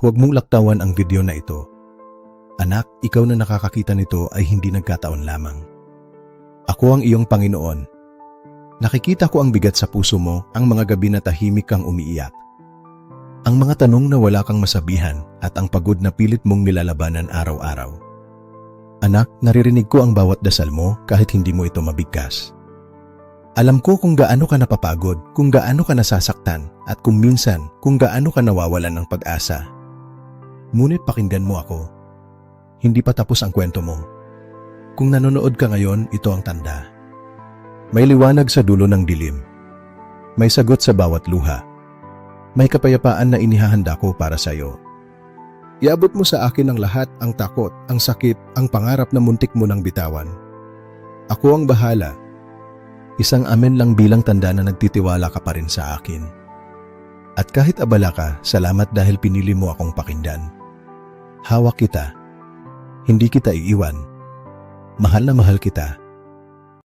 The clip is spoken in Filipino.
Huwag mong laktawan ang video na ito. Anak, ikaw na nakakakita nito ay hindi nagkataon lamang. Ako ang iyong Panginoon. Nakikita ko ang bigat sa puso mo, ang mga gabi na tahimik kang umiiyak. Ang mga tanong na wala kang masabihan at ang pagod na pilit mong nilalabanan araw-araw. Anak, naririnig ko ang bawat dasal mo kahit hindi mo ito mabigkas. Alam ko kung gaano ka napapagod, kung gaano ka nasasaktan, at kung minsan kung gaano ka nawawalan ng pag-asa. Ngunit pakinggan mo ako. Hindi pa tapos ang kwento mo. Kung nanonood ka ngayon, ito ang tanda. May liwanag sa dulo ng dilim. May sagot sa bawat luha. May kapayapaan na inihahanda ko para sa iyo. Iabot mo sa akin ang lahat, ang takot, ang sakit, ang pangarap na muntik mo nang bitawan. Ako ang bahala. Isang amen lang bilang tanda na nagtitiwala ka pa rin sa akin. At kahit abala ka, salamat dahil pinili mo akong pakinggan. Hawak kita. Hindi kita iiwan. Mahal na mahal kita.